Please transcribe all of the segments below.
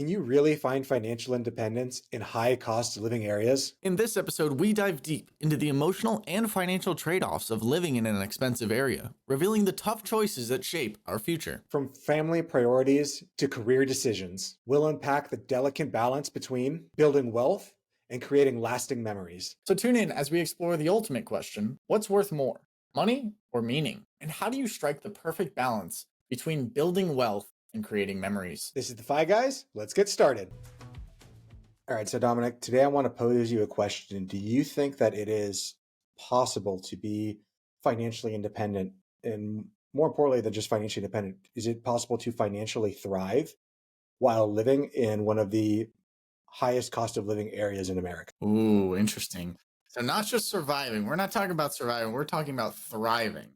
Can you really find financial independence in high cost of living areas? In this episode, we dive deep into the emotional and financial trade offs of living in an expensive area, revealing the tough choices that shape our future. From family priorities to career decisions, we'll unpack the delicate balance between building wealth and creating lasting memories. So, tune in as we explore the ultimate question: what's worth more, money or meaning? And how do you strike the perfect balance between building wealth and creating memories? This is the Fi Guys. Let's get started. All right, so Dominic, today I want to pose you a question. Do you think that it is possible to be financially independent? And more importantly than just financially independent, is it possible to financially thrive while living in one of the highest cost of living areas in America? Ooh, interesting. So, not just surviving. We're not talking about surviving, we're talking about thriving.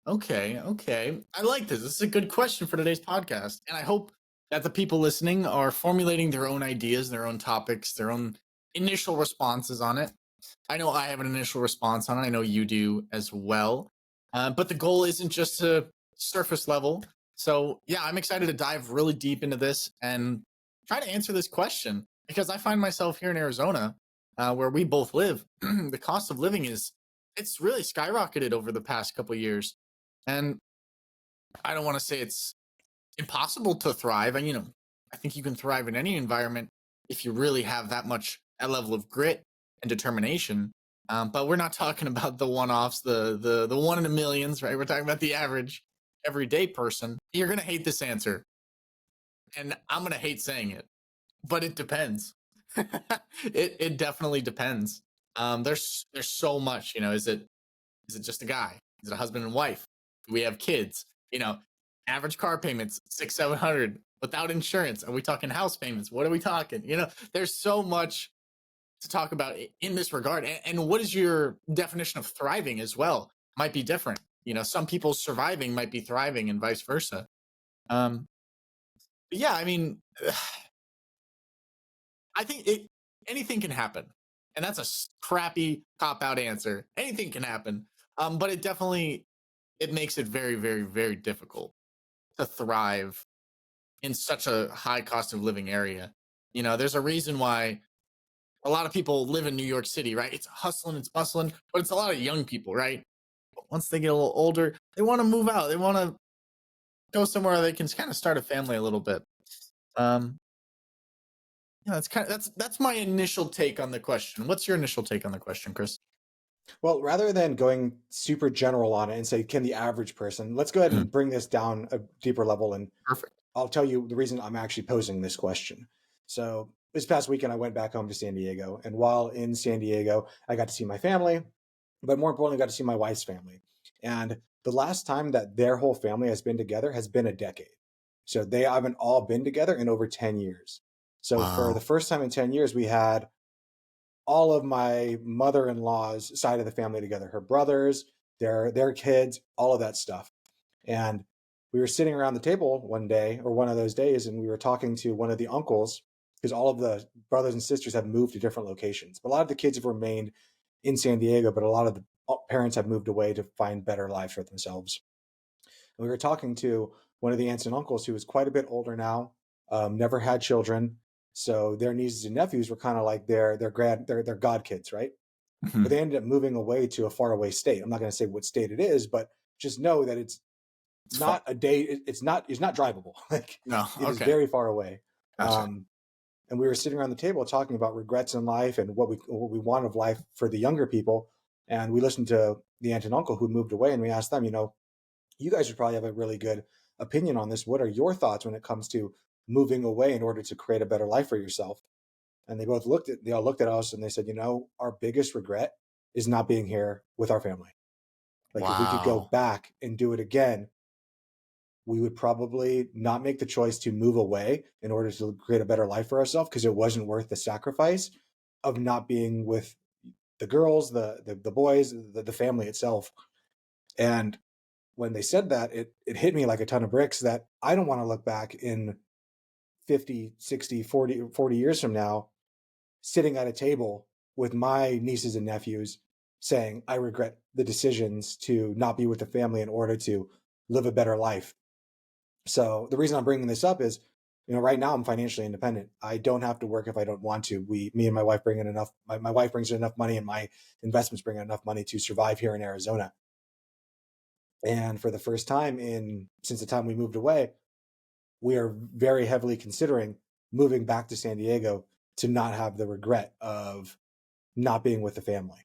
Okay, okay. I like this. This is a good question for today's podcast. And I hope that the people listening are formulating their own ideas, their own topics, their own initial responses on it. I know I have an initial response on it. I know you do as well. But the goal isn't just to surface level. So, yeah, I'm excited to dive really deep into this and try to answer this question because I find myself here in Arizona, where we both live. The cost of living it's really skyrocketed over the past couple of years. And I don't want to say it's impossible to thrive. And, I think you can thrive in any environment if you really have that level of grit and determination. But we're not talking about the one-offs, the one in a millions, right? We're talking about the average everyday person. You're going to hate this answer. And I'm going to hate saying it, but it depends. It definitely depends. There's so much, is it just a guy? Is it a husband and wife? Do we have kids? Average car payments, 700 without insurance. Are we talking house payments? What are we talking? There's so much to talk about in this regard. And what is your definition of thriving as well? Might be different. Some people surviving might be thriving and vice versa. Um, but yeah, I mean, I think anything can happen. And that's a crappy cop out answer. Anything can happen. But it makes it very, very, very difficult to thrive in such a high cost of living area. There's a reason why a lot of people live in New York City, right? It's hustling, it's bustling, but it's a lot of young people, right? Once they get a little older, they want to move out. They want to go somewhere where they can kind of start a family a little bit. Um, that's my initial take on the question. What's your initial take on the question, Chris? Well, rather than going super general on it and say, can the average person, let's go ahead Mhm. and bring this down a deeper level. And Perfect. I'll tell you the reason I'm actually posing this question. So this past weekend, I went back home to San Diego. And while in San Diego, I got to see my family, but more importantly, I got to see my wife's family. And the last time that their whole family has been together has been a decade. So they haven't all been together in over 10 years. So for the Wow. first time in 10 years, we had all of my mother-in-law's side of the family together, her brothers, their kids, all of that stuff. And we were sitting around the table one day or one of those days, and we were talking to one of the uncles because all of the brothers and sisters have moved to different locations. But a lot of the kids have remained in San Diego, but a lot of the parents have moved away to find better lives for themselves. And we were talking to one of the aunts and uncles who was quite a bit older now, never had children, so their nieces and nephews were kind of like their god kids, right? But Mhm. they ended up moving away to a faraway state. I'm not going to say what state it is, but just know that it's It's fun. not a day. It's not drivable. Like No. it is Okay. very far away. Gotcha. Um, and we were sitting around the table talking about regrets in life and what we want of life for the younger people. And we listened to the aunt and uncle who moved away, and we asked them, you guys would probably have a really good opinion on this. What are your thoughts when it comes to moving away in order to create a better life for yourself? And they all looked at us and they said, our biggest regret is not being here with our family. Like if we could go Wow. back and do it again, we would probably not make the choice to move away in order to create a better life for ourselves because it wasn't worth the sacrifice of not being with the girls, the boys, the family itself. And when they said that, it hit me like a ton of bricks that I don't want to look back in 50, 60, 40 years from now, sitting at a table with my nieces and nephews saying, I regret the decisions to not be with the family in order to live a better life. So the reason I'm bringing this up is Right now I'm financially independent. I don't have to work if I don't want to. Me and my wife bring in enough. My wife brings in enough money, and my investments bring in enough money to survive here in Arizona. And for the first time in since the time we moved away, we are very heavily considering moving back to San Diego to not have the regret of not being with the family.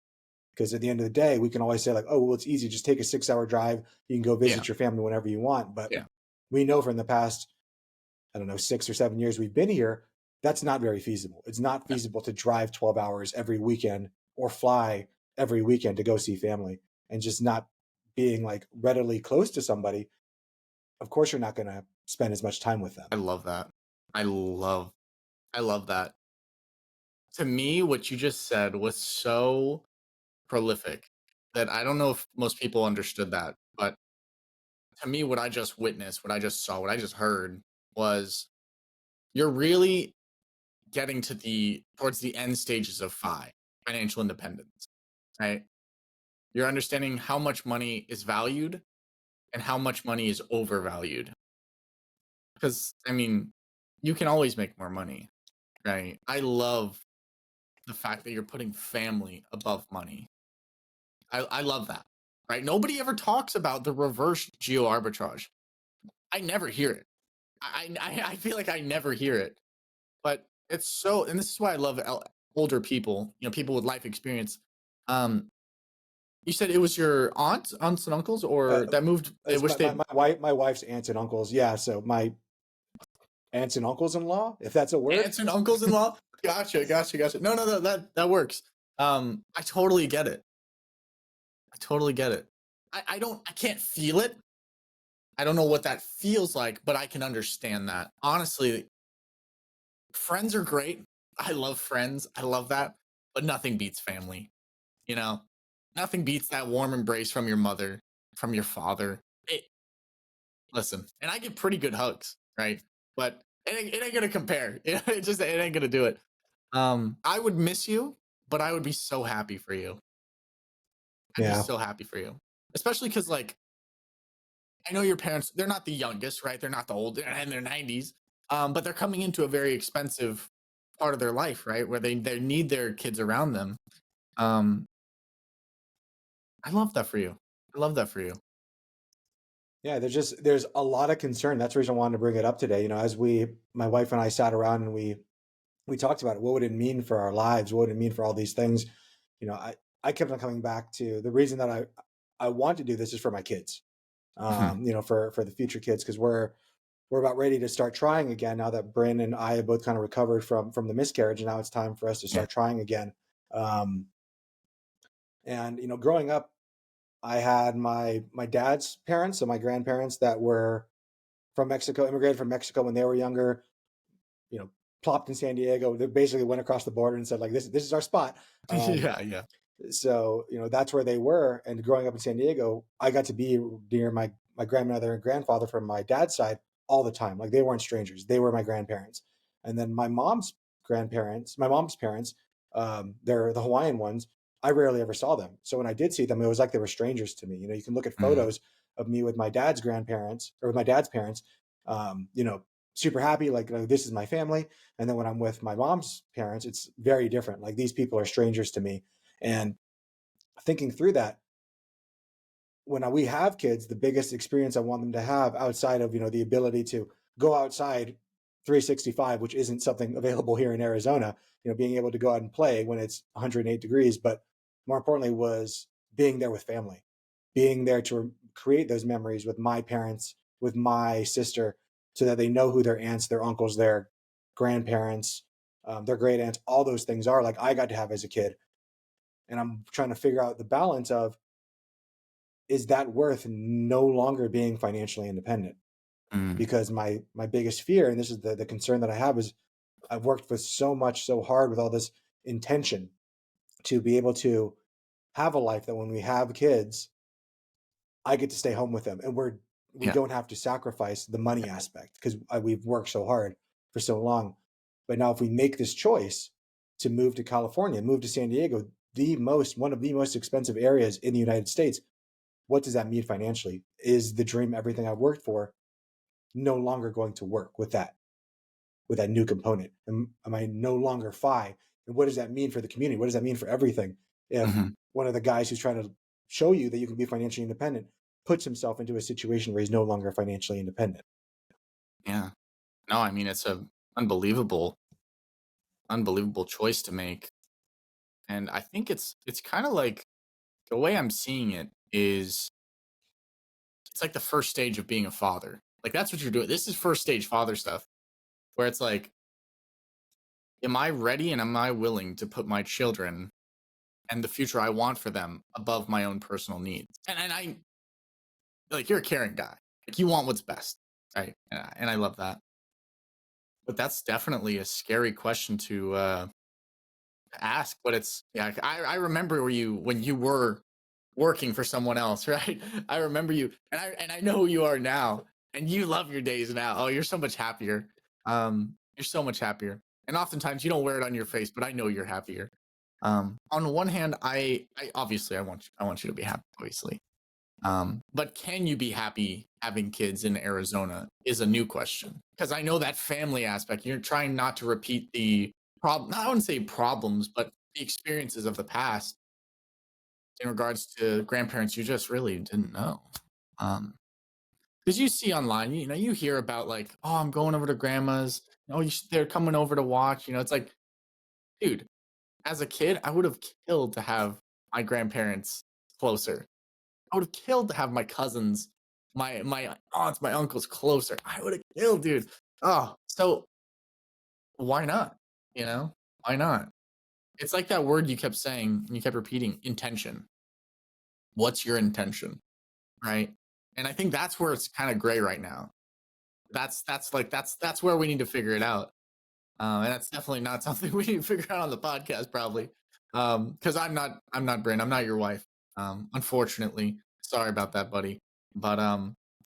Because at the end of the day, we can always say like, "Oh, well, it's easy. Just take a 6 hour drive. You can go Yeah. visit your family whenever you want." But Yeah. we know from the past, I don't know, 6 or 7 years we've been here, that's not very feasible. It's not No, feasible to drive 12 hours every weekend or fly every weekend to go see family and just not being like readily close to somebody. Of course, you're not going to spend as much time with them. I love that. I love I love that. To me, what you just said was so prolific that I don't know if most people understood that, but to me, what I just witnessed, what I just saw, what I just heard was you're really getting to the towards the end stages of financial independence, right? You're understanding how much money is valued and how much money is overvalued. Because I mean, you can always make more money, right? I love the fact that you're putting family above money. I love that. Right? Nobody ever talks about the reverse geo arbitrage. I never hear it. I feel like I never hear it. But it's so, and this is why I love older people, people with life experience. Um, you said it was your aunts and uncles, Uh, or that moved, they it's wish they my wife's aunts and uncles. Yeah, so my aunts and uncles in law, if that's a word. aunts and uncles in law. Gotcha. No, no, no, that works. I totally get it. I totally get it. I can't feel it. I don't know what that feels like, but I can understand that. Honestly, friends are great. I love friends. I love that. But nothing beats family. You know, nothing beats that warm embrace from your mother, from your father. Listen, and I get pretty good hugs, right? But it ain't gonna compare. It ain't gonna do it. I would miss you, but I would be so happy for you. I'd be Yeah. so happy for you, especially because like I know your parents. They're not the youngest, right? They're not the old. They're in their 90s, but they're coming into a very expensive part of their life, right? Where they need their kids around them. Um, I love that for you. I love that for you. Yeah, there's a lot of concern. That's the reason I wanted to bring it up today. As my wife and I sat around and we talked about it. What would it mean for our lives? What would it mean for all these things? I kept on coming back to the reason that I want to do this is for my kids. Mhm. For the future kids, because we're about ready to start trying again now that Bryn and I have both kind of recovered from the miscarriage, and now it's time for us to Yeah. start trying again. Um, and growing up, I had my dad's parents, so my grandparents that were from Mexico, immigrated from Mexico when they were younger. You know, plopped in San Diego. They basically went across the border and said like, "This is our spot." Um, Yeah, yeah. so that's where they were. And growing up in San Diego, I got to be near my grandmother and grandfather from my dad's side all the time. Like they weren't strangers; they were my grandparents. And then my mom's parents, they're the Hawaiian ones. I rarely ever saw them. So when I did see them, it was like they were strangers to me. You can look at Mm. photos of me with my dad's grandparents or with my dad's parents. Super happy, like this is my family. And then when I'm with my mom's parents, it's very different. Like these people are strangers to me. And thinking through that, when we have kids, the biggest experience I want them to have outside of the ability to go outside 365, which isn't something available here in Arizona, being able to go out and play when it's 108 degrees, but more importantly was being there with family, being there to create those memories with my parents, with my sister, so that they know who their aunts, their uncles, their grandparents, their great aunts, all those things are like I got to have as a kid. And I'm trying to figure out the balance of, is that worth no longer being financially independent? Mm. Because my biggest fear, and this is the concern that I have, is I've worked with so hard with all this intention to be able to have a life that when we have kids, I get to stay home with them, and we Yeah. don't have to sacrifice the money aspect because we've worked so hard for so long. But now, if we make this choice to move to California, move to San Diego, one of the most expensive areas in the United States, what does that mean financially? Is the dream everything I've worked for no longer going to work with that? with that new component? Am I no longer FI? And what does that mean for the community? What does that mean for everything? If Mhm. one of the guys who's trying to show you that you can be financially independent puts himself into a situation where he's no longer financially independent. Yeah. No, I mean it's a unbelievable, unbelievable choice to make. And I think it's kind of like the way I'm seeing it is it's like the first stage of being a father. Like that's what you're doing. This is first stage father stuff where it's like, am I ready and am I willing to put my children and the future I want for them above my own personal needs? And I like you're a caring guy. Like you want what's best, right? And I love that. But that's definitely a scary question to ask. But it's yeah. I remember when you were working for someone else, right? I remember you, and I know who you are now, and you love your days now. Oh, you're so much happier. You're so much happier, and oftentimes you don't wear it on your face, but I know you're happier. On one hand, I obviously I want you to be happy, obviously. But can you be happy having kids in Arizona is a new question because I know that family aspect. You're trying not to repeat the problem. I wouldn't say problems, but the experiences of the past in regards to grandparents you just really didn't know. Um, because you see online, you know, you hear about like, oh, I'm going over to grandma's. Oh, they're coming over to watch. You know, it's like, dude, as a kid, I would have killed to have my grandparents closer. I would have killed to have my cousins, my aunts, my uncles closer. I would have killed, dude. Oh, so why not? You know, why not? It's like that word you kept saying and you kept repeating, intention. What's your intention? Right? And I think that's where it's kind of gray right now. That's where we need to figure it out. And that's definitely not something we need to figure out on the podcast, probably. Because I'm not Bryn, I'm not your wife. Unfortunately, sorry about that, buddy. But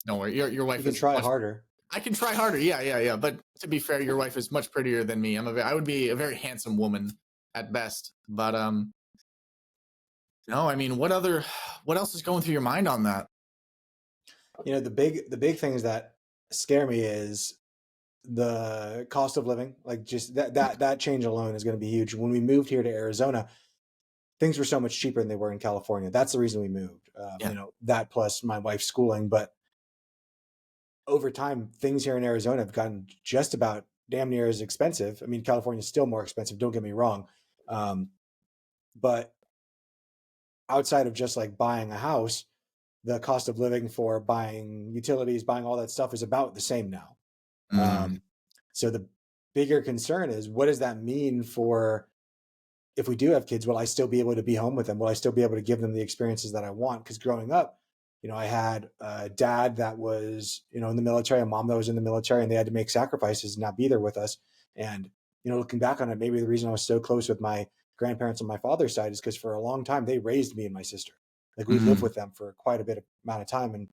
don't worry, your You wife can is try much. harder. I can try harder, yeah. But to be fair, your wife is much prettier than me. I would be a very handsome woman at best. But no, I mean, what else is going through your mind on that? The big things that scare me is the cost of living. Like just that change alone is going to be huge. When we moved here to Arizona, things were so much cheaper than they were in California. That's the reason we moved. Yeah. That plus my wife's schooling. But over time, things here in Arizona have gotten just about damn near as expensive. I mean, California is still more expensive. Don't get me wrong, um, but outside of just like buying a house, the cost of living for buying utilities, buying all that stuff is about the same now. Mm, Um, so the bigger concern is what does that mean for if we do have kids? Will I still be able to be home with them? Will I still be able to give them the experiences that I want? Because growing up, I had a dad that was, in the military, a mom that was in the military, and they had to make sacrifices and not be there with us. And, looking back on it, maybe the reason I was so close with my grandparents on my father's side is because for a long time they raised me and my sister. Like we lived mm, with them for quite a bit of amount of time. And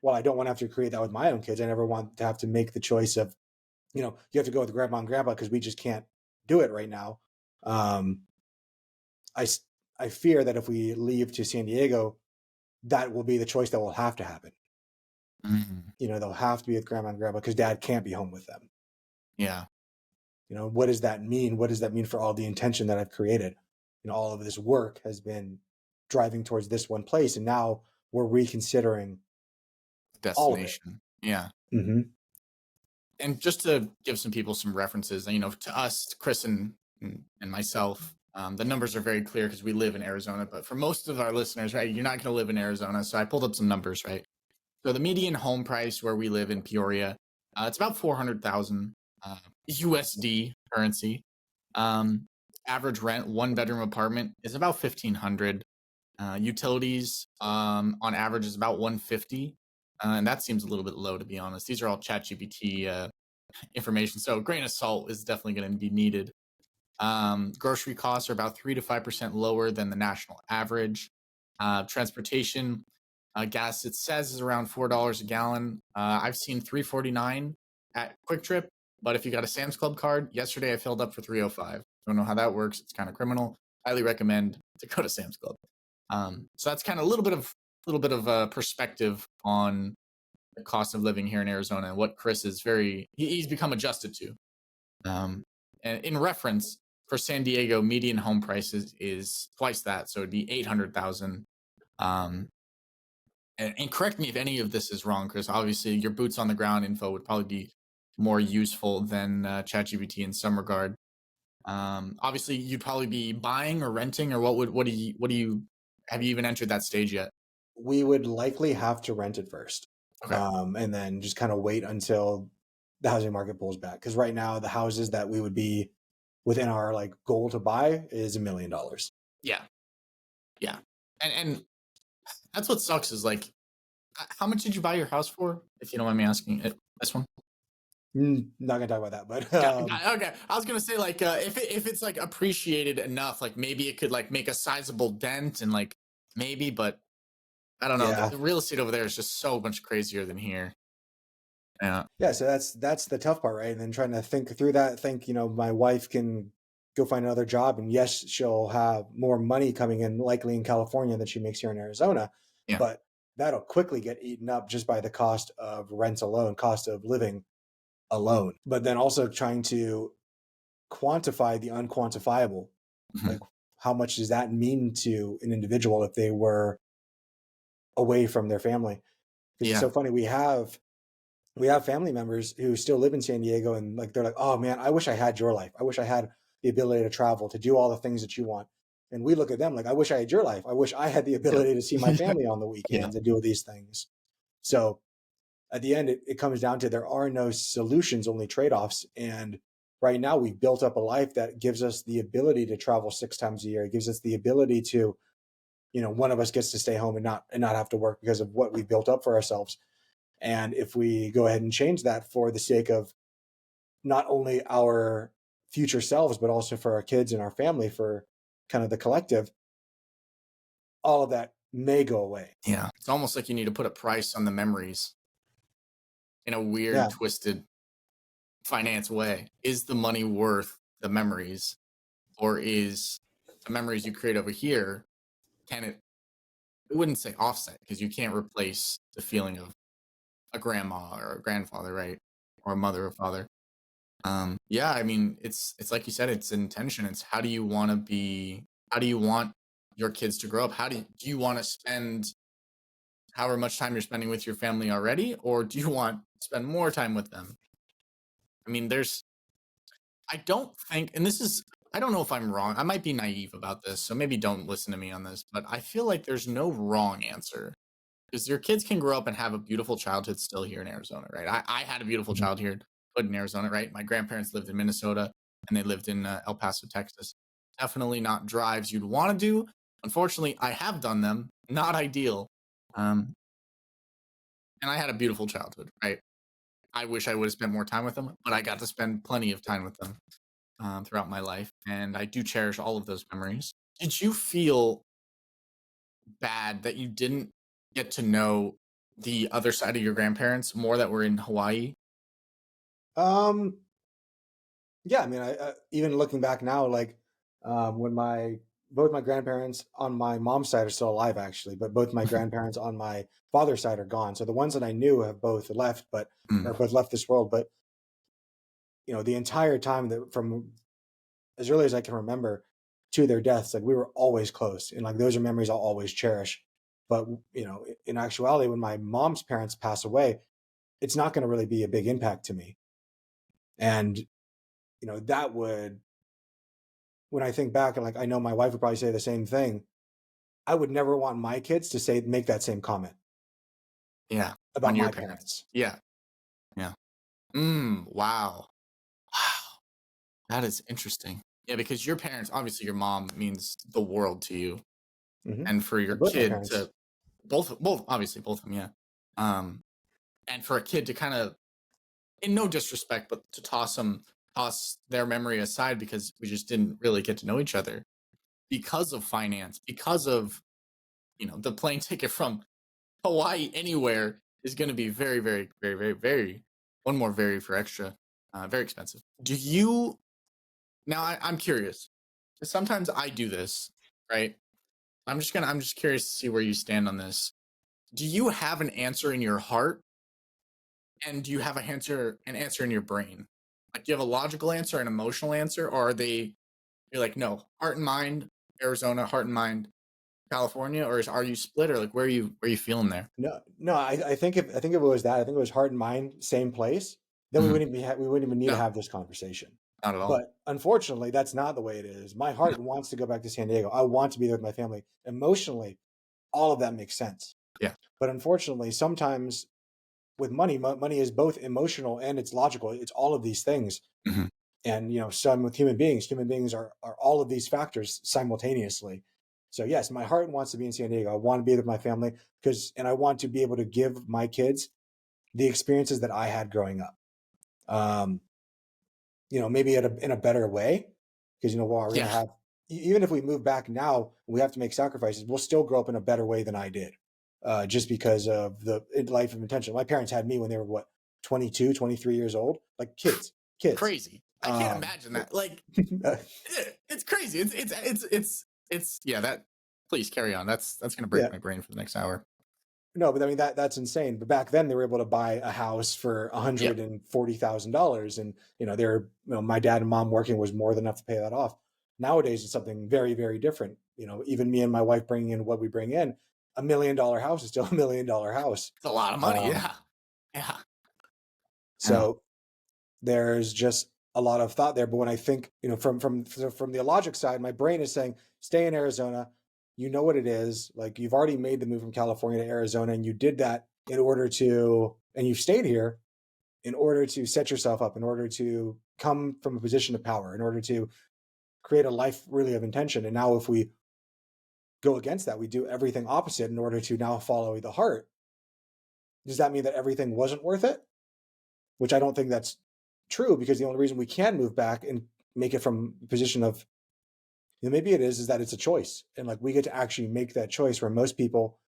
while I don't want to have to create that with my own kids, I never want to have to make the choice of, you have to go with grandma and grandpa because we just can't do it right now. Um, I, I fear that if we leave to San Diego, that will be the choice that will have to happen. mm, They'll have to be with grandma and grandpa because dad can't be home with them. yeah. What does that mean? What does that mean for all the intention that I've created? All of this work has been driving towards this one place, and now we're reconsidering all of it. Destination. Yeah. Mm-hmm. And just to give some people some references, to us, Chris and myself, the numbers are very clear because we live in Arizona. But for most of our listeners, right, you're not going to live in Arizona. So I pulled up some numbers, right? So the median home price where we live in Peoria, it's about 400,000 USD currency. Um, Average rent, one bedroom apartment is about 1,500. Utilities on average is about 150. And that seems a little bit low, to be honest. These are all ChatGPT information. So a grain of salt is definitely going to be needed. Grocery costs are about 3 to 5% lower than the national average. Transportation, gas, it says, is around $4 a gallon. I've seen $3.49 at Quick Trip, but if you got a Sam's Club card, yesterday I filled up for $3.05. Don't know how that works. It's kind of criminal. Highly recommend to go to Sam's Club. So that's kind of a little bit of perspective on the cost of living here in Arizona and what Chris is he's become adjusted to. Um, and in reference, for San Diego, median home prices is twice that, so it'd be 800,000. Um, and correct me if any of this is wrong, because obviously your boots on the ground info would probably be more useful than ChatGPT in some regard. Obviously, you'd probably be buying or renting, or what do you have you even entered that stage yet? We would likely have to rent it first, Okay. and then just kind of wait until the housing market pulls back. Because right now, the houses that we would be within our like goal to buy is $1 million. Yeah. Yeah. And that's what sucks is like, how much did you buy your house for? If you don't mind me asking it, this one. Not gonna talk about that, but Okay. I was gonna say like, if it's like appreciated enough, like maybe it could like make a sizable dent and like maybe, but I don't know. yeah, The real estate over there is just so much crazier than here. Yeah. yeah. So that's the tough part, right? And then trying to think through that, think my wife can go find another job, and yes, she'll have more money coming in, likely in California, than she makes here in Arizona, Yeah. but that'll quickly get eaten up just by the cost of rent alone, cost of living alone. But then also trying to quantify the unquantifiable. Mhm. Like, how much does that mean to an individual if they were away from their family? Because it's Yeah. so funny. We have family members who still live in San Diego, and like they're like, "Oh man, I wish I had your life. I wish I had the ability to travel, to do all the things that you want." And we look at them like, "I wish I had your life. I wish I had the ability to see my Yeah. family on the Yeah. weekends and do these things." So at the end, it comes down to there are no solutions, only trade-offs. And right now, we've built up a life that gives us the ability to travel 6 times a year. It gives us the ability to, one of us gets to stay home and not have to work because of what we've built up for ourselves. And if we go ahead and change that for the sake of not only our future selves, but also for our kids and our family, for kind of the collective, all of that may go away. Yeah. It's almost like you need to put a price on the memories in a weird, Yeah. twisted finance way. Is the money worth the memories, or is the memories you create over here, can it, I wouldn't say offset because you can't replace the feeling of a grandma or a grandfather, right? Or a mother or father. Yeah, I mean, it's like you said, it's intention. It's how do you want to be, how do you want your kids to grow up? Do you want to spend however much time you're spending with your family already, or do you want to spend more time with them? I mean, I don't think, and this is, I don't know if I'm wrong. I might be naive about this, so maybe don't listen to me on this, but I feel like there's no wrong answer because your kids can grow up and have a beautiful childhood still here in Arizona, right? I had a beautiful Mhm. childhood in Arizona, right? My grandparents lived in Minnesota and they lived in El Paso, Texas. Definitely not drives you'd want to do. Unfortunately, I have done them. Not ideal. Um, and I had a beautiful childhood, right? I wish I would have spent more time with them, but I got to spend plenty of time with them throughout my life, and I do cherish all of those memories. Did you feel bad that you didn't get to know the other side of your grandparents more that were in Hawaii? Um, yeah, I mean, I even looking back now, like when my both my grandparents on my mom's side are still alive, actually, but both my grandparents on my father's side are gone. So the ones that I knew have both left, but Mm, or both left this world. But the entire time that from as early as I can remember to their deaths, like we were always close, and like those are memories I'll always cherish. But in actuality, when my mom's parents pass away, it's not going to really be a big impact to me. And that would, when I think back, and like I know my wife would probably say the same thing. I would never want my kids to make that same comment yeah, on about your my parents. parents. Yeah, yeah. Wow. Wow, that is interesting. Yeah, because your parents, obviously, your mom means the world to you, Hmm. and for your Both my kid parents. to obviously both of them, yeah. Um, and for a kid to kind of, in no disrespect, but to toss their memory aside because we just didn't really get to know each other because of finance, because of the plane ticket from Hawaii anywhere is going to be very, very, very, very, very, one more very for extra, very expensive. Do you now? I'm curious. 'Cause sometimes I do this, right? I'm just curious to see where you stand on this. Do you have an answer in your heart, and do you have an answer in your brain? Like, do you have a logical answer, an emotional answer, or are they? You're like, no, heart and mind, Arizona, heart and mind, California, or are you split, or like where are you feeling there? No, no, I think if it was that, I think it was heart and mind, same place, then Mhm. we wouldn't even need to No, have this conversation. not at all. But unfortunately, that's not the way it is. My No. heart wants to go back to San Diego. I want to be there with my family. Emotionally, all of that makes sense. Yeah. But unfortunately, sometimes with money, money is both emotional and it's logical. It's all of these things. Mhm. And some with human beings are all of these factors simultaneously. So yes, my heart wants to be in San Diego. I want to be with my family and I want to be able to give my kids the experiences that I had growing up. Um, maybe in a better way, because well, we're gonna Yeah. have even if we move back now, we have to make sacrifices. We'll still grow up in a better way than I did, just because of the life of intention. My parents had me when they were what 22, 23 years old, like kids. Crazy. I can't Um, imagine that. Like, it's crazy. It's yeah. That please carry on. That's gonna break yeah, my brain for the next hour. no, but I mean that's insane. But back then they were able to buy a house for Yep. $140,000, and they're my dad and mom working was more than enough to pay that off. Nowadays it's something very very different. Even me and my wife bringing in what we bring in, $1 million house is still $1 million house. It's a lot of money. Um, Yeah. Yeah. Yeah. so there's just a lot of thought there. But when I think, from the logic side, my brain is saying, stay in Arizona. You know what it is. Like you've already made the move from California to Arizona, and you did that and you've stayed here in order to set yourself up, in order to come from a position of power, in order to create a life really of intention. And now if we go against that, we do everything opposite in order to now follow the heart. Does that mean that everything wasn't worth it? Which I don't think that's true, because the only reason we can move back and make it from a position of maybe it is that it's a choice, and like we get to actually make that choice, where most people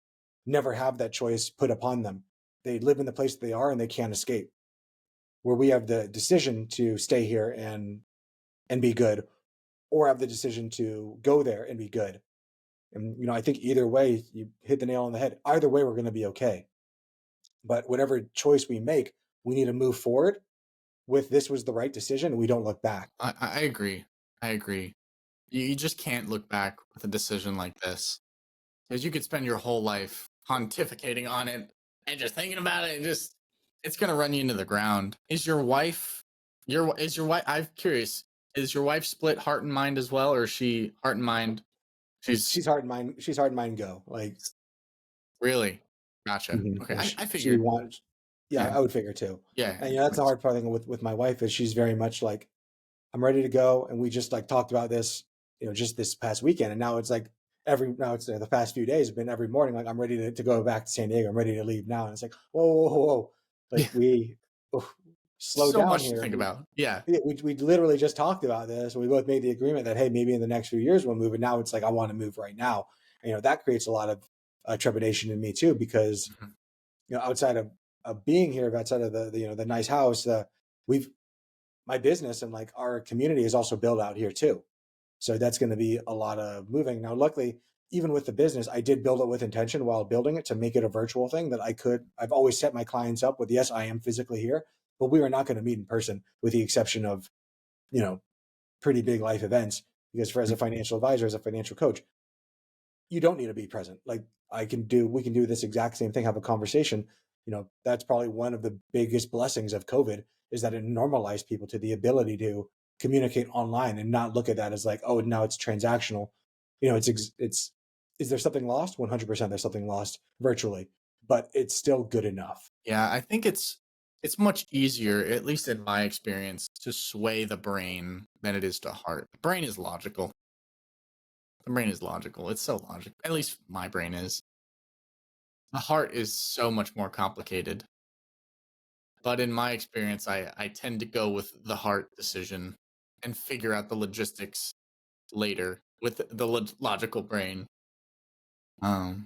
never have that choice put upon them. They live in the place that they are and they can't escape. Where we have the decision to stay here and be good, or have the decision to go there and be good. And I think either way, you hit the nail on the head. Either way, we're going to be okay. But whatever choice we make, we need to move forward with this was the right decision, and we don't look back. I agree. I agree. You just can't look back with a decision like this, because you could spend your whole life pontificating on it and just thinking about it, and just it's gonna run you into the ground. Is your wife? I'm curious. Is your wife split heart and mind as well, or is she heart and mind? She's She's hard in mind. She's hard in mind. Go like really gotcha. Okay, yeah, I she figured. wants. Yeah, Yeah, I would figure too. yeah. And that's the hard part thing with my wife is she's very much like I'm ready to go, and we just like talked about this, just this past weekend, and now it's like now it's the past few days have been every morning like I'm ready to go back to San Diego. I'm ready to leave now, and it's like whoa. Like Yeah. we oh, slow So down much to here. think about. Yeah, We literally just talked about this. We both made the agreement that hey, maybe in the next few years we'll move. And now it's like I want to move right now. And, that creates a lot of trepidation in me too, because mhm. outside of being here, outside of the nice house, we've my business and like our community is also built out here too. So that's going to be a lot of moving. Now, luckily, even with the business, I did build it with intention while building it to make it a virtual thing that I've always set my clients up with. Yes, I am physically here, but we are not going to meet in person with the exception of, you know, pretty big life events. Because as a financial advisor, as a financial coach, you don't need to be present. Like we can do this exact same thing, have a conversation. That's probably one of the biggest blessings of COVID is that it normalized people to the ability to communicate online and not look at that as like, oh, now it's transactional. It's is there something lost? 100% there's something lost virtually, but it's still good enough. Yeah. I think it's much easier, at least in my experience, to sway the brain than it is to heart. The brain is logical. The brain is logical. It's so logical. At least my brain is. The heart is so much more complicated. But in my experience, I tend to go with the heart decision and figure out the logistics later with the logical brain. Um,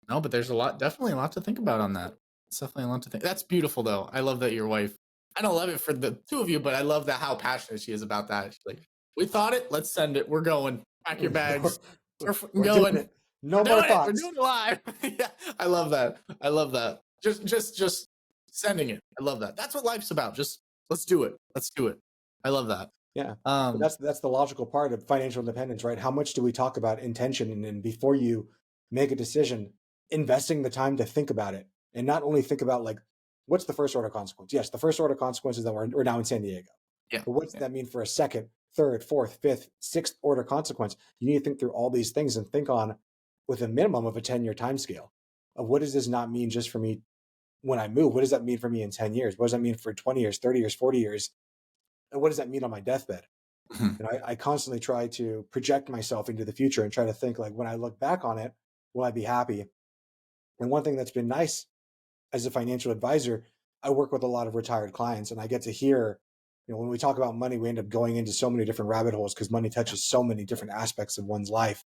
no, but there's definitely a lot to think about on that. It's definitely a lot to think. That's beautiful, though. I love that your wife. I don't love it for the two of you, but I love that how passionate she is about that. She's like, "We thought it. Let's send it. We're going. Pack your bags. We're We're doing going. it. We're No more doing it. We're thoughts. doing it live." Yeah, I love that. I love that. Just sending it. I love that. That's what life's about. Just let's do it. Let's do it. I love that. Yeah. But Um, that's the logical part of financial independence, right? How much do we talk about intention and before you make a decision, investing the time to think about it and not only think about like what's the first order consequence? Yes, the first order consequence is that we're now in San Diego. yeah, But what's yeah, that mean for a second, third, fourth, fifth, sixth order consequence? You need to think through all these things and think on with a minimum of a 10-year time scale of what does this not mean just for me when I move? What does that mean for me in 10 years? What does that mean for 20 years, 30 years, 40 years? And what does that mean on my deathbed? mhm, And I constantly try to project myself into the future and try to think like when I look back on it, will I be happy? And one thing that's been nice as a financial advisor, I work with a lot of retired clients and I get to hear, when we talk about money, we end up going into so many different rabbit holes because money yeah, touches so many different aspects of one's life.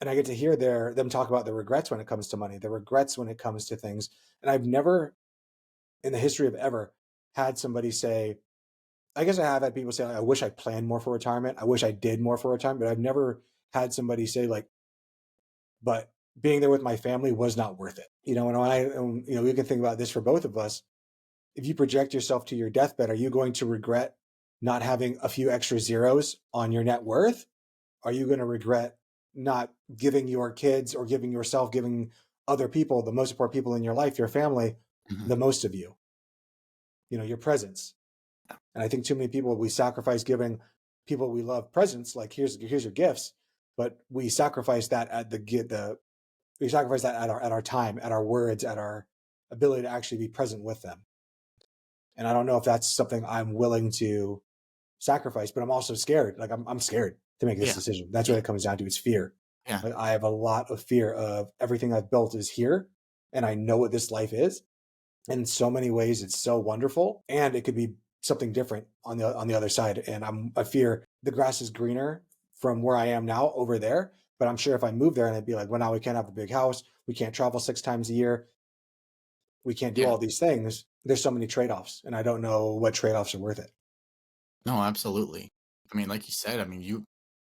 And I get to hear them talk about their regrets when it comes to money, their regrets when it comes to things. And I've never in the history of ever had somebody say, I guess I have had people say, like, I wish I planned more for retirement. I wish I did more for retirement, but I've never had somebody say like, but being there with my family was not worth it. We can think about this for both of us. If you project yourself to your deathbed, are you going to regret not having a few extra zeros on your net worth? Are you going to regret not giving your kids or giving yourself, giving other people, the most important people in your life, your family, mhm, the most of you, your presence? And I think too many people, we sacrifice giving people we love presents, like here's your gifts, but we sacrifice that at we sacrifice that at our time, at our words, at our ability to actually be present with them. And I don't know if that's something I'm willing to sacrifice, but I'm also scared. Like I'm scared to make this yeah, decision. That's what yeah, it comes down to. It's fear. yeah, Like I have a lot of fear of everything I've built is here, and I know what this life is. In so many ways, it's so wonderful, and it could be something different on the other side. And I fear the grass is greener from where I am now over there. But I'm sure if I move there and I'd be like, well, now we can't have a big house, we can't travel 6 times a year, we can't do yeah. all these things. There's so many trade offs, and I don't know what trade offs are worth it. No, absolutely. I mean, like you said, you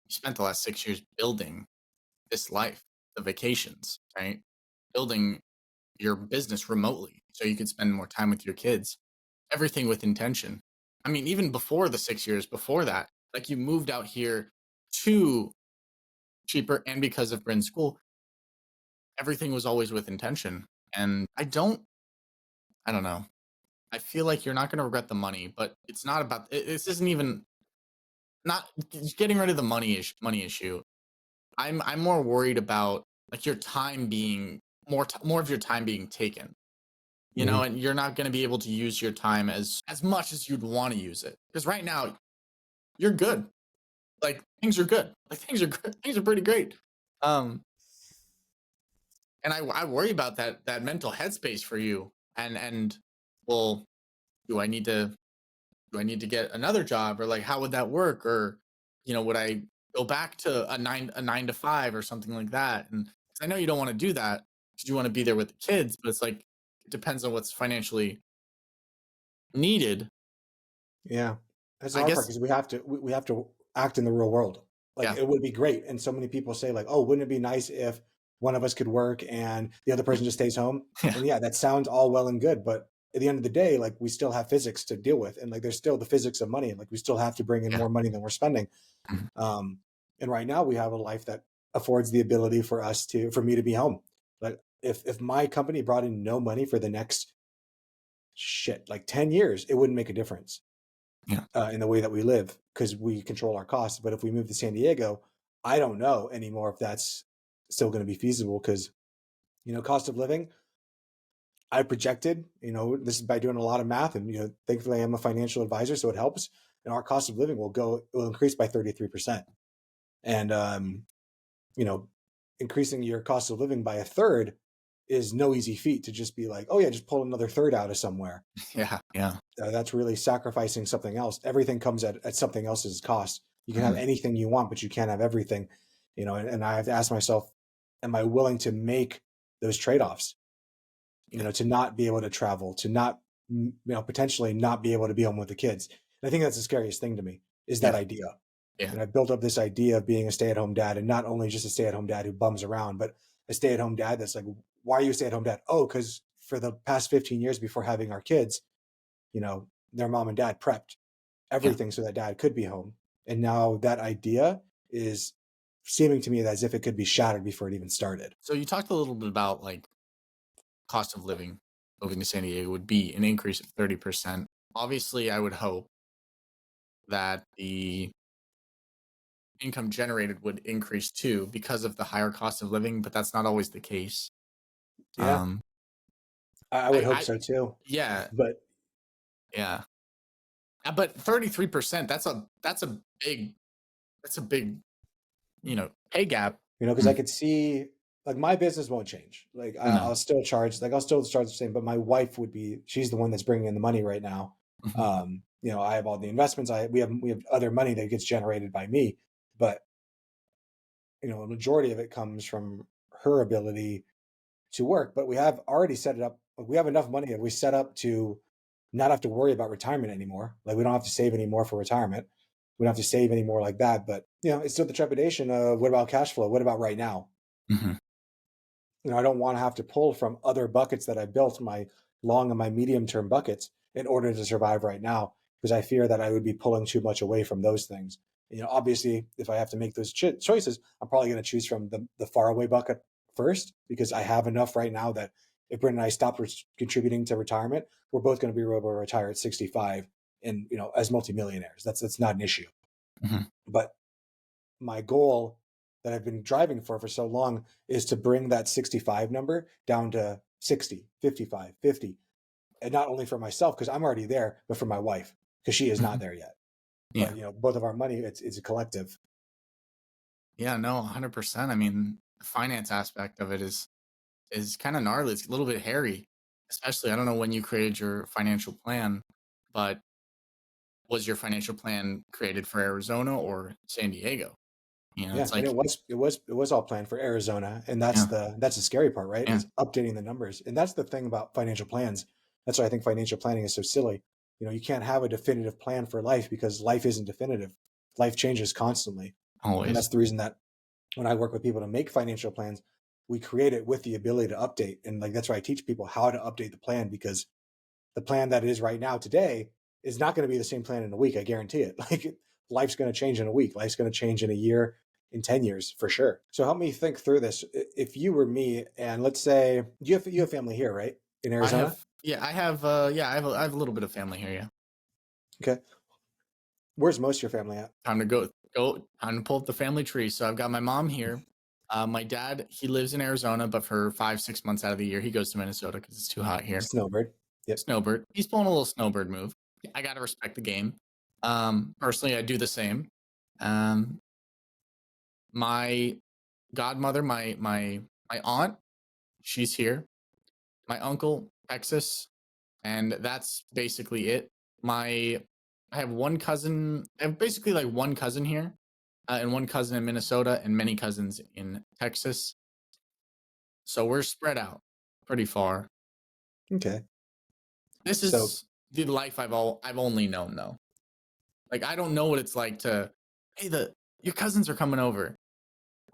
spent the last 6 years building this life, the vacations, right? Building your business remotely so you can spend more time with your kids. Everything with intention. I mean, even before the 6 years before that, like you moved out here to cheaper and because of Bryn's school, everything was always with intention. And I don't know. I feel like you're not going to regret the money, but it's not about this isn't even not getting rid of the money issue. I'm more worried about like your time being more of your time being taken, Mhm. and you're not going to be able to use your time as much as you'd want to use it. Because right now you're good. Like things are good. Like things are good. Things are pretty great. Um, and I worry about that mental headspace for you. And well, do I need to do I need to get another job or like how would that work or would I go back to a nine to five or something like that? And 'cause I know you don't want to do that because you want to be there with the kids, but it's like it depends on what's financially needed. Yeah, that's the I hard part guess because we have to act in the real world. Like yeah. it would be great, and so many people say like, "Oh, wouldn't it be nice if one of us could work and the other person just stays home?" Yeah. And yeah, that sounds all well and good, but at the end of the day, like we still have physics to deal with, and like there's still the physics of money, and like we still have to bring in Yeah. more money than we're spending. Mhm. Um, and right now, we have a life that affords the ability for me to be home. Like if my company brought in no money for the next shit like 10 years, it wouldn't make a difference Yeah. in the way that we live because we control our costs. But if we move to San Diego, I don't know anymore if that's still going to be feasible because, cost of living, I projected, this is by doing a lot of math and, thankfully I am a financial advisor, so it helps. And our cost of living will increase by 33%. And, you know, increasing your cost of living by a third is no easy feat to just be like, oh yeah, just pull another third out of somewhere. Yeah. Yeah. That's really sacrificing something else. Everything comes at something else's cost. You can have Mhm. anything you want, but you can't have everything, and I have to ask myself, am I willing to make those trade-offs, Yeah. to not be able to travel, to not, potentially not be able to be home with the kids. And I think that's the scariest thing to me is that Yeah. idea. Yeah. And I built up this idea of being a stay-at-home dad and not only just a stay-at-home dad who bums around, but a stay-at-home dad that's like, why are you a stay-at-home dad? Oh, because for the past 15 years before having our kids, their mom and dad prepped Yeah. everything so that dad could be home. And now that idea is seeming to me as if it could be shattered before it even started. So you talked a little bit about like cost of living moving to San Diego would be an increase of 30%. Obviously, I would hope that the income generated would increase too because of the higher cost of living, but that's not always the case. Yeah, Um, I would hope I so too. yeah, But yeah. But 33%, that's a big, pay gap. because I Mm, could see like my business won't change. Like no. I'll still charge, like I'll still charge the same, but my wife would be, she's the one that's bringing in the money right now. Mhm, I have all the investments. We have other money that gets generated by me, but a majority of it comes from her ability to work. But we have already set it up. Like, we have enough money that we set up to not have to worry about retirement anymore. Like we don't have to save anymore for retirement. We don't have to save anymore like that. But it's still the trepidation of what about cash flow? What about right now? mhm, I don't want to have to pull from other buckets that I built, my long and my medium term buckets, in order to survive right now, because I fear that I would be pulling too much away from those things. Obviously, if I have to make those choices, I'm probably going to choose from the far away bucket first, because I have enough right now that if Brent and I stop contributing to retirement, we're both going to be able to retire at 65 and, as multimillionaires. That's not an issue. mhm. But my goal that I've been driving for so long is to bring that 65 number down to 60, 55, 50. And not only for myself, because I'm already there, but for my wife, because she is not Mhm. there yet. Yeah. But, both of our money, it's a collective. Yeah, no, 100%. I mean, the finance aspect of it is kind of gnarly. It's a little bit hairy, especially I don't know when you created your financial plan, but was your financial plan created for Arizona or San Diego? Yeah. It's And like, it was all planned for Arizona. And that's yeah, the scary part, right? yeah, Is updating the numbers. And that's the thing about financial plans. That's why I think financial planning is so silly. You can't have a definitive plan for life because life isn't definitive. Life changes constantly. And always. that's the reason that when I work with people to make financial plans, we create it with the ability to update. And like that's why I teach people how to update the plan, because the plan that it is right now today is not going to be the same plan in a week. I guarantee it. Like life's going to change in a week. Life's going to change in a year, in 10 years for sure. So help me think through this. If you were me, and let's say you have family here, right? In I Arizona? have, yeah, I have a little bit of family here. Yeah. Okay. Where's most of your family at? Time to time to pull up the family tree. So I've got my mom here. My dad, he lives in Arizona, but for 5, 6 months out of the year, he goes to Minnesota because it's too hot here. Snowbird. Yep. Snowbird. He's pulling a little snowbird move. I gotta respect the game. Personally, I do the same. Um, my godmother, my aunt, she's here. My uncle, Texas, and that's basically it. My I have one cousin. I have basically like one cousin here, and one cousin in Minnesota, and many cousins in Texas. So we're spread out pretty far. Okay. This So is the life I've only known though. Like I don't know what it's like to, hey, the your cousins are coming over.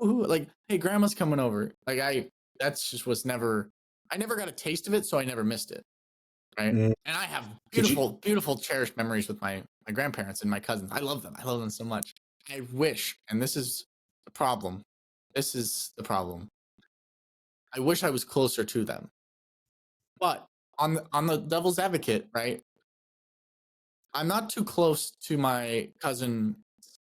Ooh, like, hey, grandma's coming over. Like that's just was never. I never got a taste of it, so I never missed it. Right. mm, And I have could you? beautiful, beautiful, cherished memories with my grandparents and my cousins. I love them. I love them so much. I wish, and this is the problem. This is the problem. I wish I was closer to them. But on the devil's advocate, right? I'm not too close to my cousin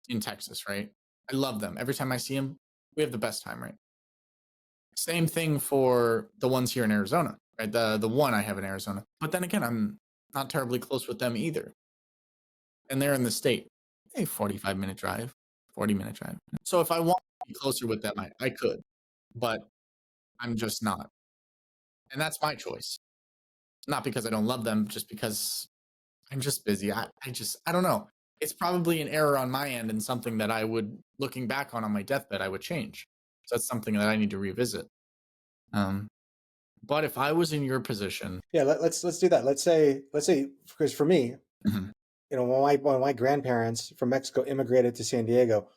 in Texas, right? I love them. Every time I see them, we have the best time, right? Same thing for the ones here in Arizona, right? The one I have in Arizona. But then again, I'm not terribly close with them either. And they're in the state. A 45-minute drive, 40-minute drive. So if I want to be closer with them, I could, but I'm just not. And that's my choice. Not because I don't love them, just because I'm just busy. I don't know. It's probably an error on my end and something that I would, looking back on my deathbed, I would change. So that's something that I need to revisit. Um, but if I was in your position, Yeah. Let's do that. Let's say because for me, mhm, when my grandparents from Mexico immigrated to San Diego,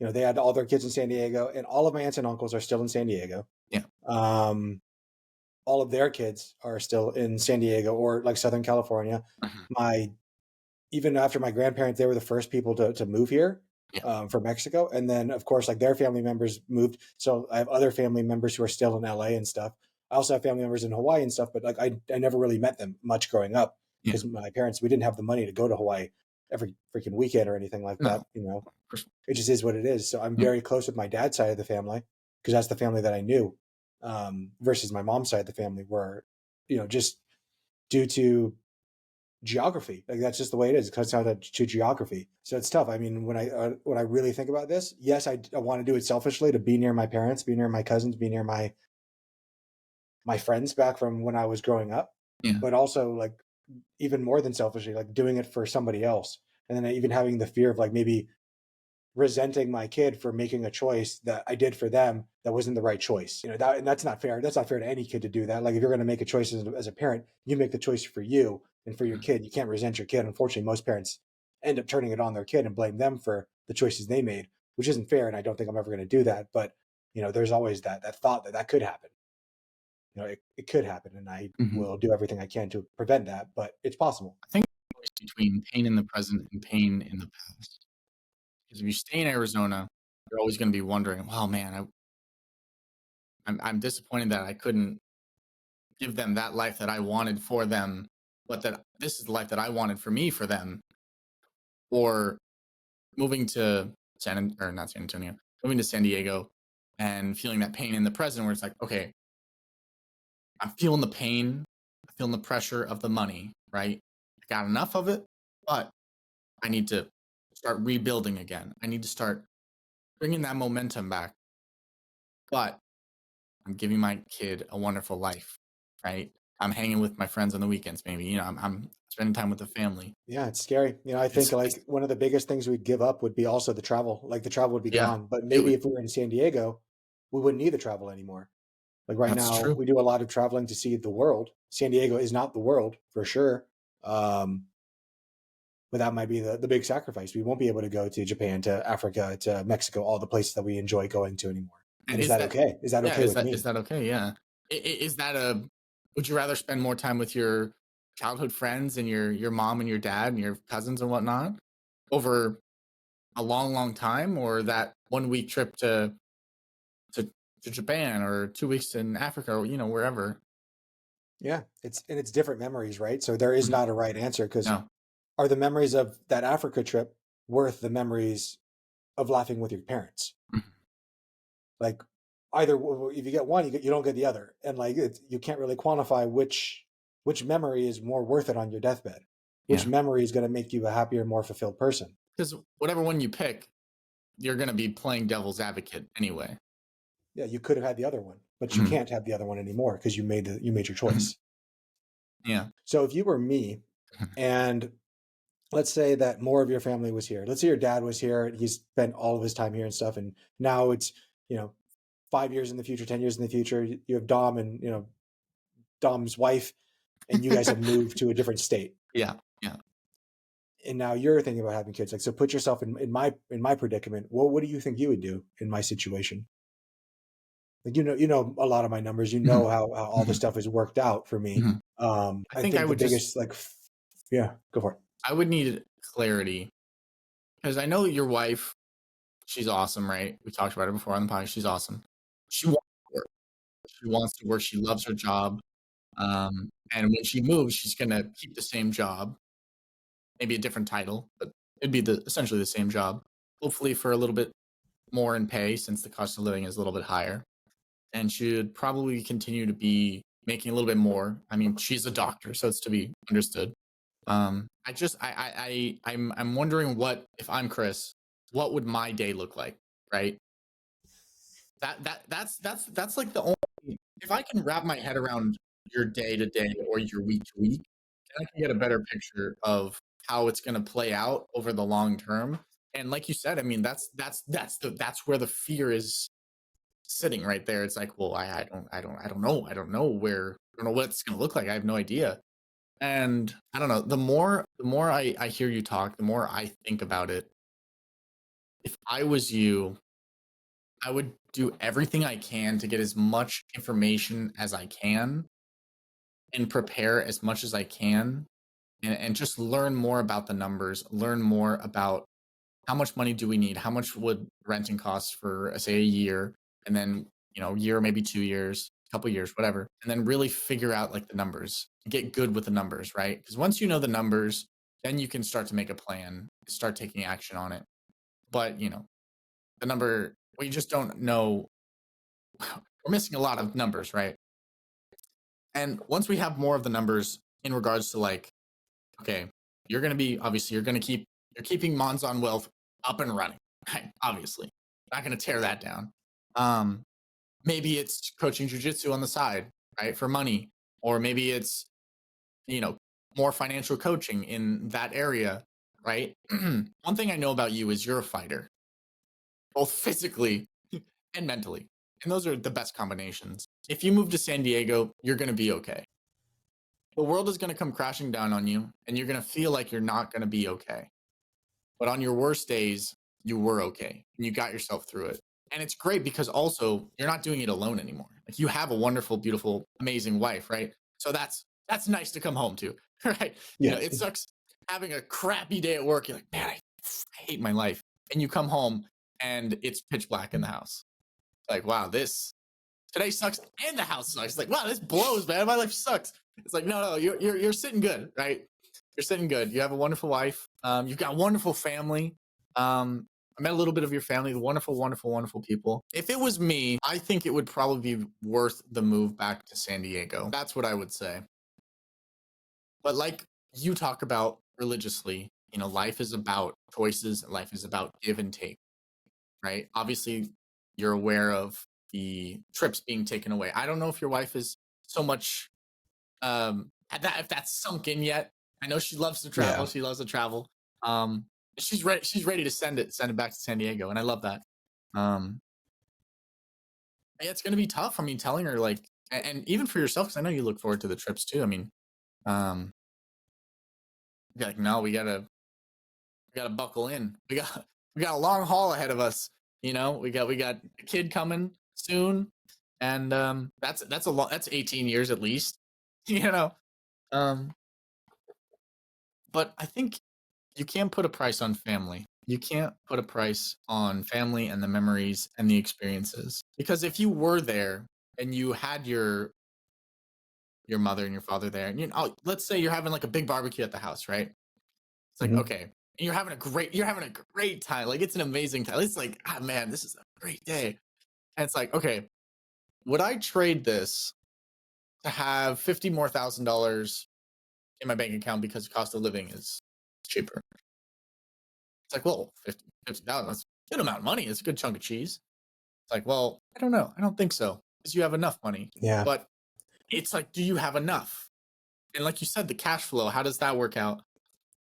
they had all their kids in San Diego, and all of my aunts and uncles are still in San Diego. yeah, Um, all of their kids are still in San Diego or like Southern California. mhm, My even after my grandparents, they were the first people to move here Yeah. from Mexico. And then, of course, like their family members moved. So I have other family members who are still in LA and stuff. I also have family members in Hawaii and stuff, but like I never really met them much growing up Yeah. because my parents, we didn't have the money to go to Hawaii every freaking weekend or anything like that. No. You know, Of course. it just is what it is. So I'm Yeah. very close with my dad's side of the family because that's the family that I knew, versus my mom's side of the family, where, you know, just due to geography, like that's just the way it is. It comes down to geography. So it's tough. I mean, when I really think about this, yes, I want to do it selfishly to be near my parents, be near my cousins, be near my friends back from when I was growing up, Yeah. but also like even more than selfishly, like doing it for somebody else, and then even having the fear of like maybe resenting my kid for making a choice that I did for them that wasn't the right choice. You know, that, and that's not fair. That's not fair to any kid to do that. Like if you're going to make a choice as a parent, you make the choice for you and for your Mhm. kid. You can't resent your kid. Unfortunately, most parents end up turning it on their kid and blame them for the choices they made, which isn't fair. And I don't think I'm ever going to do that. But you know, there's always that thought that could happen. You know, it could happen, and I Mhm. will do everything I can to prevent that. But it's possible. I think the choice between pain in the present and pain in the past. Because if you stay in Arizona, you're always going to be wondering, "Wow, man, I'm disappointed that I couldn't give them that life that I wanted for them, but that this is the life that I wanted for me for them." Or moving to not San Antonio, moving to San Diego and feeling that pain in the present, where it's like, okay, I'm feeling the pain, I'm feeling the pressure of the money, right? I got enough of it, but I need to start rebuilding again. I need to start bringing that momentum back. But I'm giving my kid a wonderful life, right? I'm hanging with my friends on the weekends, maybe. I'm spending time with the family. Yeah, it's scary. You know, I think It's like one of the biggest things we'd give up would be also the travel. Like the travel would be yeah, gone. But it maybe would. if we were in San Diego, we wouldn't need the travel anymore. Like right That's now, true. we do a lot of traveling to see the world. San Diego is not the world for sure. But that might be the big sacrifice. We won't be able to go to Japan, to Africa, to Mexico, all the places that we enjoy going to anymore. And And is is that that okay? Is that yeah, okay with is me? that okay? Yeah. Is that a would you rather spend more time with your childhood friends and your mom and your dad and your cousins and whatnot over a long, long time, or that 1 week trip to to Japan or 2 weeks in Africa or wherever? Yeah, it's different memories, right? So there is Mhm. not a right answer because No. are the memories of that Africa trip worth the memories of laughing with your parents? Mhm. Like either if you get one, you don't get the other, and like you can't really quantify which memory is more worth it on your deathbed. Which Yeah. memory is going to make you a happier, more fulfilled person? Because whatever one you pick, you're gonna be playing devil's advocate anyway. Yeah, you could have had the other one, but you Mhm. can't have the other one anymore because you made your Mhm. choice. Yeah. So if you were me, Mhm. and let's say that more of your family was here. Let's say your dad was here. And he's spent all of his time here and stuff, and now it's, you know, 5 years in the future, 10 years in the future. You have Dom and, you know, Dom's wife, and you guys have moved to a different state, Yeah. Yeah. and now you're thinking about having kids. Like, so put yourself in my predicament. What do you think you would do in my situation? Like, you know a lot of my numbers. You Mhm. know how all this Mhm. stuff has worked out for me. Mhm. I I think I think the would just biggest yeah, go for it. I would need clarity because I know your wife, she's awesome, right? We talked about her before on the podcast. She's awesome. She wants to work. She wants to work. She loves her job. And when she moves, she's gonna keep the same job, maybe a different title, but it'd be essentially the same job. Hopefully for a little bit more in pay since the cost of living is a little bit higher. And she would probably continue to be making a little bit more. I mean, she's a doctor, so it's to be understood. I just I'm wondering what if I'm Chris, what would my day look like, right? That's like the only if I can wrap my head around your day to day or your week to week, then I can get a better picture of how it's going to play out over the long term. And like you said, I mean, that's where the fear is sitting right there. It's like, well, I don't know where, I don't know what it's going to look like. I have no idea. And I don't know. The more I hear you talk, the more I think about it. If I was you, I would do everything I can to get as much information as I can and prepare as much as I can and just learn more about the numbers, learn more about how much money do we need? How much would renting cost for, say, a year, and then a year, maybe 2 years, a couple years, whatever, and then really figure out like the numbers. Get good with the numbers, right? Because once you know the numbers, then you can start to make a plan, start taking action on it. But the number we just don't know. We're missing a lot of numbers, right? And once we have more of the numbers in regards to like, okay, you're going to be obviously you're keeping Monzon Wealth up and running, right? Obviously, not going to tear that down. Maybe it's coaching jujitsu on the side, right, for money, or maybe it's you know more financial coaching in that area, right? One thing I know about you is you're a fighter, both physically and mentally, and those are the best combinations. If you move to San Diego, you're going to be okay. The world is going to come crashing down on you, and you're going to feel like you're not going to be okay. But on your worst days, you were okay, and you got yourself through it. And it's great because also you're not doing it alone anymore. Like you have a wonderful, beautiful, amazing wife, right? So that's nice to come home to, right? Yeah. It sucks having a crappy day at work. You're like, man, I hate my life. And you come home and it's pitch black in the house. Like, wow, today sucks and the house sucks. It's like, wow, this blows, man. My life sucks. It's like, no, you're sitting good, right? You're sitting good. You have a wonderful wife. You've got a wonderful family. I met a little bit of your family, wonderful, wonderful, wonderful people. If it was me, I think it would probably be worth the move back to San Diego. That's what I would say. But like you talk about religiously, life is about choices. Life is about give and take, right? Obviously, you're aware of the trips being taken away. I don't know if your wife is so much if that's sunk in yet. I know she loves to travel. Yeah. She loves to travel. She's ready. She's ready to send it back to San Diego, and I love that. Yeah, it's gonna be tough. I mean, telling her like, and even for yourself, because I know you look forward to the trips too. I mean, like, no, we gotta buckle in. We got a long haul ahead of us. We got a kid coming soon, and that's a lot. That's 18 years at least. But I think you can't put a price on family. You can't put a price on family and the memories and the experiences. Because if you were there and you had your mother and your father there, and let's say you're having like a big barbecue at the house, right? It's like, okay, and you're having a great time. Like it's an amazing time. It's like, man, this is a great day. And it's like, okay, would I trade this to have $50,000 in my bank account because the cost of living is cheaper? It's like, well, $50,000, that's a good amount of money. It's a good chunk of cheese. It's like, well, I don't know. I don't think so, because you have enough money. Yeah. But it's like, do you have enough? And like you said, the cash flow, how does that work out?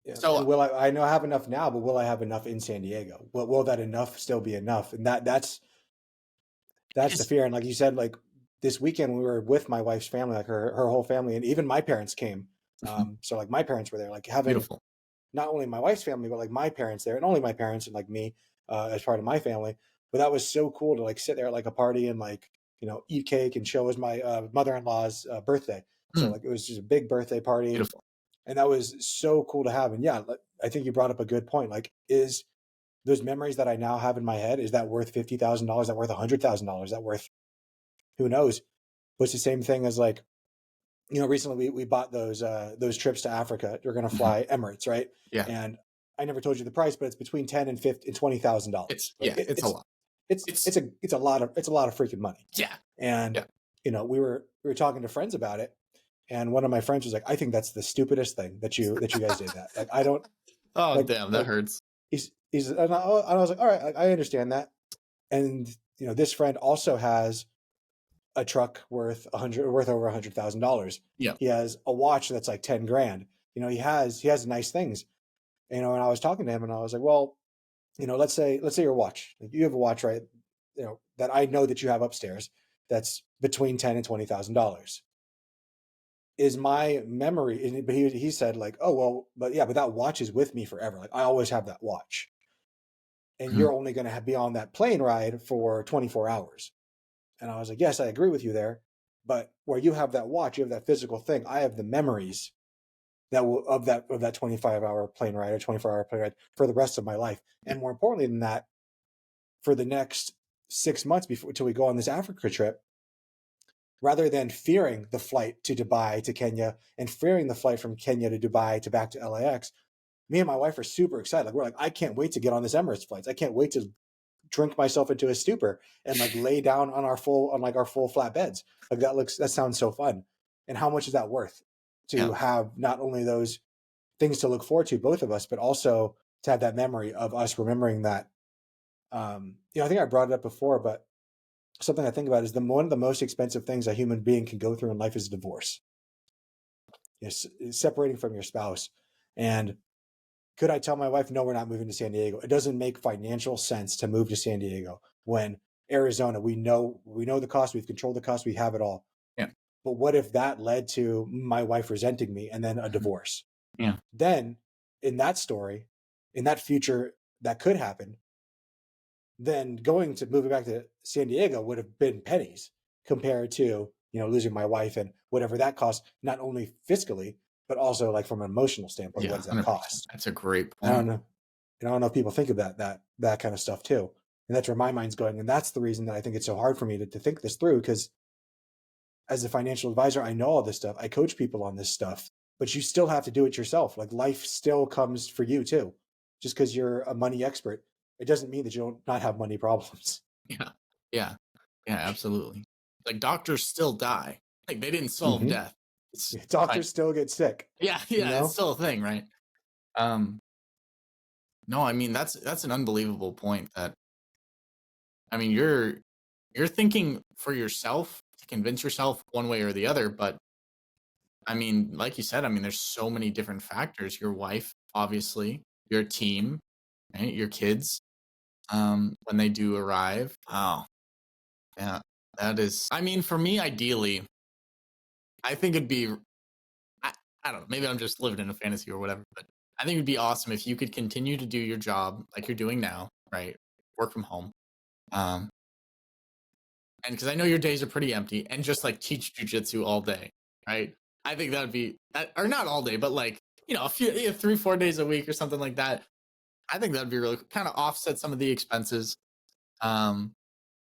Yeah. So will I know I have enough now, but will I have enough in San Diego? Will that enough still be enough? And that's the fear. And like you said, like this weekend we were with my wife's family, like her whole family, and even my parents came. So like my parents were there, like having beautiful. Not only my wife's family, but like my parents there, and only my parents and like me as part of my family. But that was so cool to like sit there at like a party and like eat cake and show. It was my mother-in-law's birthday, so like it was just a big birthday party. Beautiful. And that was so cool to have. And yeah, I think you brought up a good point. Like, is those memories that I now have in my head, is that worth $50,000? Is that worth $100,000? That worth, who knows? But it's the same thing as like, recently we bought those trips to Africa. We're going to fly Emirates, right? Yeah. And I never told you the price, but it's between $10,000 and $20,000. It's a lot. It's a lot of freaking money. Yeah. And we were talking to friends about it, and one of my friends was like, "I think that's the stupidest thing that you guys did that. Like, I don't." Oh, like, damn, that hurts. He's and I was like, "All right, I understand that." And this friend also has a truck worth over $100,000. Yeah. He has a watch that's like 10 grand. He has nice things. And I was talking to him and I was like, well, let's say your watch, like you have a watch, right? That I know that you have upstairs that's between $10,000 and $20,000. Is my memory, but he said like, oh, well, but that watch is with me forever. Like I always have that watch. And you're only going to be on that plane ride for 24 hours. And I was like, yes, I agree with you there. But where you have that watch, you have that physical thing. I have the memories that will of that 25-hour plane ride or 24-hour plane ride for the rest of my life. And more importantly than that, for the next 6 months before till we go on this Africa trip, rather than fearing the flight to Dubai to Kenya and fearing the flight from Kenya to Dubai to back to LAX, me and my wife are super excited. Like we're like, I can't wait to get on this Emirates flights. I can't wait to drink myself into a stupor and like lay down on our full flat beds. Like that sounds so fun. And how much is that worth Yeah. to have not only those things to look forward to, both of us, but also to have that memory of us remembering that. I think I brought it up before, but something I think about is one of the most expensive things a human being can go through in life is divorce. Separating from your spouse. And could I tell my wife, no, we're not moving to San Diego? It doesn't make financial sense to move to San Diego when Arizona, we know the cost, we've controlled the cost, we have it all. Yeah. But what if that led to my wife resenting me and then a divorce? Yeah. Then in that story, in that future that could happen, then moving back to San Diego would have been pennies compared to, losing my wife and whatever that costs, not only fiscally, but also like from an emotional standpoint. Yeah, What does that 100%. cost? That's a great I don't point. know. And I don't know if people think of that kind of stuff too. And that's where my mind's going. And that's the reason that I think it's so hard for me to think this through, because as a financial advisor, I know all this stuff. I coach people on this stuff, but you still have to do it yourself. Like life still comes for you too. Just because you're a money expert, it doesn't mean that you don't not have money problems. Yeah. Yeah. Yeah, absolutely. Like doctors still die. Like they didn't solve Mhm. death. It's Doctors still get sick. yeah, it's still a thing, right? No, I mean that's an unbelievable point that I mean you're thinking for yourself to convince yourself one way or the other, but I mean, like you said, I mean there's so many different factors. Your wife, obviously, your team, right? Your kids, when they do arrive. Oh, yeah. That is I mean, for me, ideally, I think it'd be I, I don't know, maybe I'm just living in a fantasy or whatever, but I think it'd be awesome if you could continue to do your job like you're doing now, right? Work from home. Um, and because I know your days are pretty empty, and just like teach jujitsu all day, right? I think that would be, or not all day, but like, a few, 3, 4 days a week or something like that. I think that'd be really kind of offset some of the expenses. Um,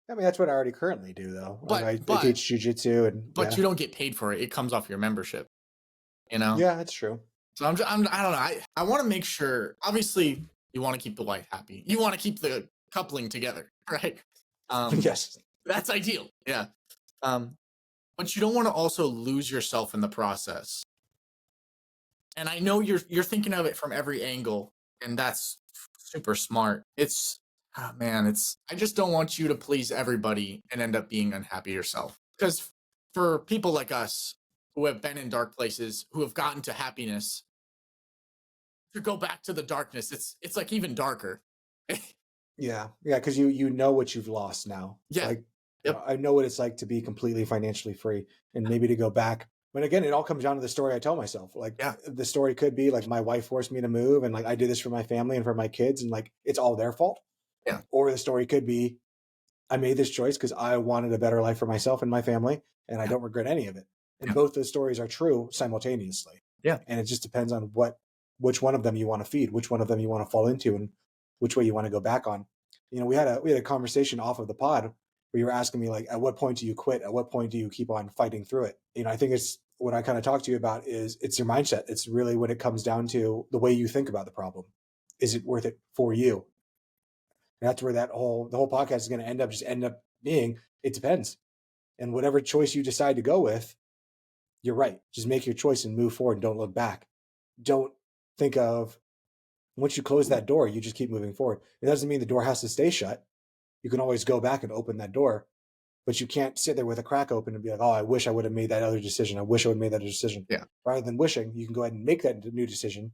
I mean, that's what I already currently do, though. Like but, I but, teach jujitsu, and but you don't get paid for it. It comes off your membership, you know? yeah, that's true. So I don't know. I want to make sure, obviously, you want to keep the wife happy. You want to keep the coupling together, right? Yes. That's ideal. Yeah. But you don't want to also lose yourself in the process. And I know you're thinking of it from every angle, and that's super smart. I just don't want you to please everybody and end up being unhappy yourself. Because for people like us who have been in dark places, who have gotten to happiness, to go back to the darkness, it's like even darker. Yeah, because you know what you've lost now. Yeah. Like, Yep. I know what it's like to be completely financially free, and maybe to go back. But again, it all comes down to the story I tell myself. Like, Yeah. the story could be like my wife forced me to move, and like I did this for my family and for my kids, and like it's all their fault. Yeah. Or the story could be I made this choice because I wanted a better life for myself and my family, and I don't regret any of it. And Yeah. both those stories are true simultaneously. Yeah. And it just depends on which one of them you want to feed, which one of them you want to fall into, and which way you want to go back on. We had a conversation off of the pod where you were asking me like, at what point do you quit? At what point do you keep on fighting through it? I think it's what I kind of talked to you about is it's your mindset. It's really when it comes down to the way you think about the problem. Is it worth it for you? And that's where the whole podcast is going to end up being. It depends. And whatever choice you decide to go with, you're right. Just make your choice and move forward and don't look back. Don't think of once you close that door, you just keep moving forward. It doesn't mean the door has to stay shut. You can always go back and open that door, but you can't sit there with a crack open and be like, oh, I wish I would have made that other decision. I wish I would have made that decision. Yeah. Rather than wishing, you can go ahead and make that new decision,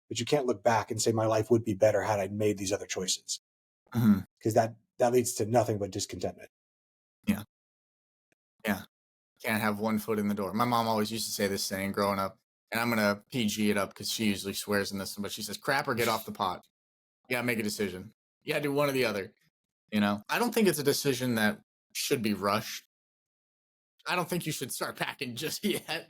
but you can't look back and say my life would be better had I made these other choices. Because that leads to nothing but discontentment. Yeah. Yeah. Can't have one foot in the door. My mom always used to say this saying growing up, and I'm gonna PG it up because she usually swears in this, but she says, crap or get off the pot. You gotta make a decision. You gotta do one or the other. I don't think it's a decision that should be rushed. I don't think you should start packing just yet,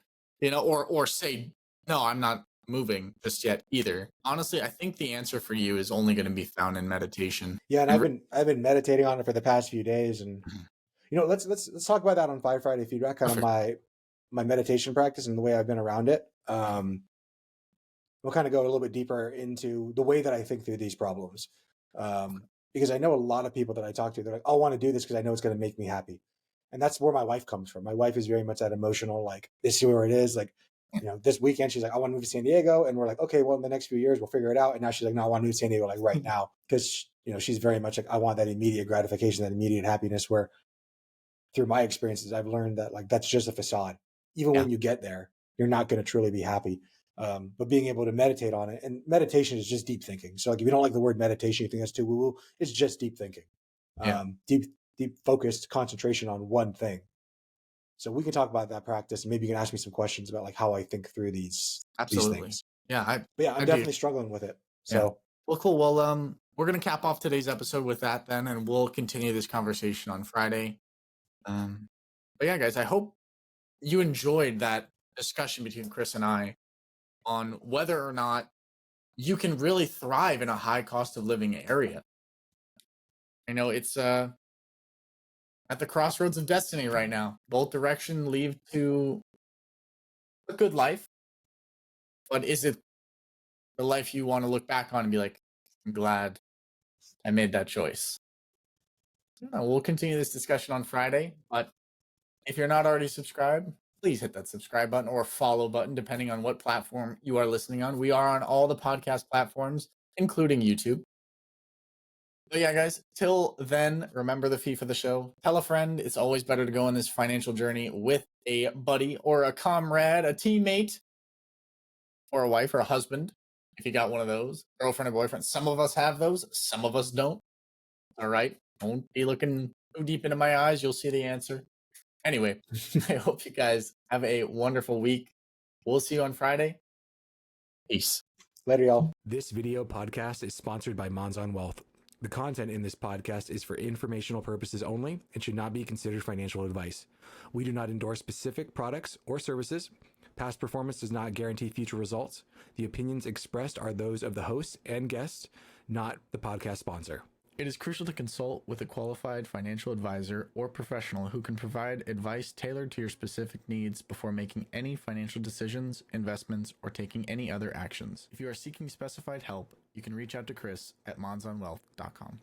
or say No, I'm not moving just yet either. Honestly, I think the answer for you is only going to be found in meditation. Yeah, and And I've been meditating on it for the past few days, and Mhm. let's talk about that on Five Friday Feedback, kind of Perfect. my meditation practice and the way I've been around it. We'll kind of go a little bit deeper into the way that I think through these problems. Because I know a lot of people that I talk to, they're like, I want to do this because I know it's going to make me happy. And that's where my wife comes from. My wife is very much that emotional, like, this is where it is. Like, this weekend, she's like, I want to move to San Diego. And we're like, okay, well, in the next few years, we'll figure it out. And now she's like, no, I want to move to San Diego, like right now. Because, she's very much like, I want that immediate gratification, that immediate happiness, where through my experiences, I've learned that like that's just a facade. Even Yeah, when you get there, you're not going to truly be happy. But being able to meditate on it, and meditation is just deep thinking. So like if you don't like the word meditation, you think that's too woo woo. It's just deep thinking, yeah, deep focused concentration on one thing. So we can talk about that practice, and maybe you can ask me some questions about like how I think through these absolutely. things. Yeah, But yeah, I'm I'd be definitely struggling with it. yeah. So Well, cool. Well, we're gonna cap off today's episode with that then, and we'll continue this conversation on Friday. Um, but yeah, guys, I hope you enjoyed that discussion between Chris and I on whether or not you can really thrive in a high cost of living area. It's at the crossroads of destiny right now. Both direction lead to a good life, but is it the life you want to look back on and be like, I'm glad I made that choice? I don't know. We'll continue this discussion on Friday, but if you're not already subscribed, please hit that subscribe button or follow button, depending on what platform you are listening on. We are on all the podcast platforms, including YouTube. But yeah, guys, till then, remember the fee for the show. Tell a friend. It's always better to go on this financial journey with a buddy or a comrade, a teammate, or a wife or a husband. If you got one of those, girlfriend or boyfriend. Some of us have those, some of us don't. All right. Don't be looking too deep into my eyes. You'll see the answer. Anyway, I hope you guys have a wonderful week. We'll see you on Friday. Peace. later, y'all. This video podcast is sponsored by Monzon Wealth. The content in this podcast is for informational purposes only and should not be considered financial advice. We do not endorse specific products or services. Past performance does not guarantee future results. The opinions expressed are those of the host and guests, not the podcast sponsor. It is crucial to consult with a qualified financial advisor or professional who can provide advice tailored to your specific needs before making any financial decisions, investments, or taking any other actions. If you are seeking specified help, you can reach out to Chris at monzonwealth.com.